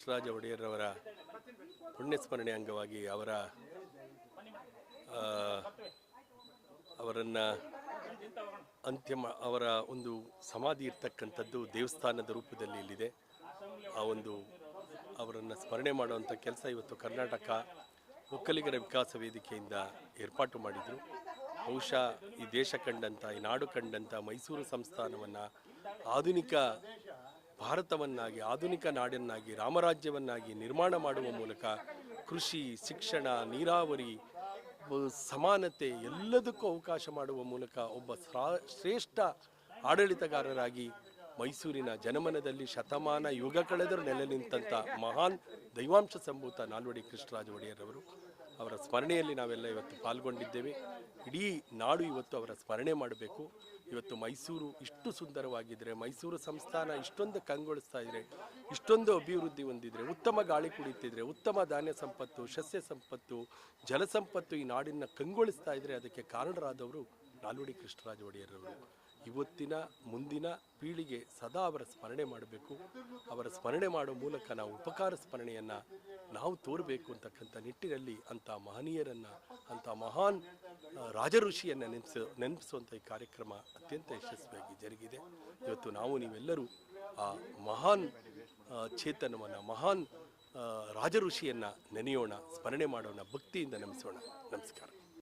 ಕೃಷ್ಣರಾಜ ಒಡೆಯರ್ರವರ ಪುಣ್ಯಸ್ಮರಣೆ ಅಂಗವಾಗಿ ಅವರನ್ನು ಅವರ ಒಂದು ಸಮಾಧಿ ಇರ್ತಕ್ಕಂಥದ್ದು ದೇವಸ್ಥಾನದ ರೂಪದಲ್ಲಿ ಇಲ್ಲಿದೆ. ಅವರನ್ನು ಸ್ಮರಣೆ ಮಾಡುವಂಥ ಕೆಲಸ ಇವತ್ತು ಕರ್ನಾಟಕ ಒಕ್ಕಲಿಗರ ವಿಕಾಸ ವೇದಿಕೆಯಿಂದ ಏರ್ಪಾಟು ಮಾಡಿದರು. ಬಹುಶಃ ಈ ದೇಶ ಕಂಡಂಥ, ಈ ನಾಡು ಕಂಡಂಥ ಮೈಸೂರು ಸಂಸ್ಥಾನವನ್ನು ಆಧುನಿಕ ಭಾರತವನ್ನಾಗಿ, ಆಧುನಿಕ ನಾಡನ್ನಾಗಿ, ರಾಮರಾಜ್ಯವನ್ನಾಗಿ ನಿರ್ಮಾಣ ಮಾಡುವ ಮೂಲಕ ಕೃಷಿ, ಶಿಕ್ಷಣ, ನೀರಾವರಿ, ಸಮಾನತೆ ಎಲ್ಲದಕ್ಕೂ ಅವಕಾಶ ಮಾಡುವ ಮೂಲಕ ಒಬ್ಬ ಶ್ರೇಷ್ಠ ಆಡಳಿತಗಾರರಾಗಿ ಮೈಸೂರಿನ ಜನಮನದಲ್ಲಿ ಶತಮಾನ ಯುಗ ಕಳೆದರೂ ನೆಲೆ ನಿಂತಹ ಮಹಾನ್ ದೈವಾಂಶ ಸಂಭೂತ ನಾಲ್ವಡಿ ಕೃಷ್ಣರಾಜ ಒಡೆಯರ್ರವರು ಅವರ ಸ್ಮರಣೆಯಲ್ಲಿ ನಾವೆಲ್ಲ ಇವತ್ತು ಪಾಲ್ಗೊಂಡಿದ್ದೇವೆ. ಇಡೀ ನಾಡು ಇವತ್ತು ಅವರ ಸ್ಮರಣೆ ಮಾಡಬೇಕು. ಇವತ್ತು ಮೈಸೂರು ಇಷ್ಟು ಸುಂದರವಾಗಿದ್ದರೆ, ಮೈಸೂರು ಸಂಸ್ಥಾನ ಇಷ್ಟೊಂದು ಕಂಗೊಳಿಸ್ತಾ ಇದ್ದರೆ, ಇಷ್ಟೊಂದು ಅಭಿವೃದ್ಧಿ ಹೊಂದಿದರೆ, ಉತ್ತಮ ಗಾಳಿ ಕುಡಿತಿದ್ರೆ, ಉತ್ತಮ ಧಾನ್ಯ ಸಂಪತ್ತು, ಸಸ್ಯ ಸಂಪತ್ತು, ಜಲ ಸಂಪತ್ತು ಈ ನಾಡಿನ ಕಂಗೊಳಿಸ್ತಾ ಇದ್ದರೆ ಅದಕ್ಕೆ ಕಾರಣರಾದವರು ನಾಲ್ವಡಿ ಕೃಷ್ಣರಾಜ ಒಡೆಯರ್ರವರು. ಇವತ್ತಿನ ಮುಂದಿನ ಪೀಳಿಗೆ ಸದಾ ಅವರ ಸ್ಮರಣೆ ಮಾಡಬೇಕು. ಅವರ ಸ್ಮರಣೆ ಮಾಡೋ ಮೂಲಕ ನಾವು ಉಪಕಾರ ಸ್ಮರಣೆಯನ್ನು ನಾವು ತೋರಬೇಕು ಅಂತಕ್ಕಂಥ ನಿಟ್ಟಿನಲ್ಲಿ ಅಂಥ ಮಹನೀಯರನ್ನು, ಅಂಥ ಮಹಾನ್ ರಾಜಋಷಿಯನ್ನು ನೆನಪಿಸುವಂಥ ಈ ಕಾರ್ಯಕ್ರಮ ಅತ್ಯಂತ ಯಶಸ್ವಿಯಾಗಿ ಜರುಗಿದೆ. ಇವತ್ತು ನೀವೆಲ್ಲರೂ ಆ ಮಹಾನ್ ಚೇತನವನ್ನು, ಮಹಾನ್ ರಾಜಋಷಿಯನ್ನು ನೆನೆಯೋಣ, ಸ್ಮರಣೆ ಮಾಡೋಣ, ಭಕ್ತಿಯಿಂದ ನಮಿಸೋಣ. ನಮಸ್ಕಾರ.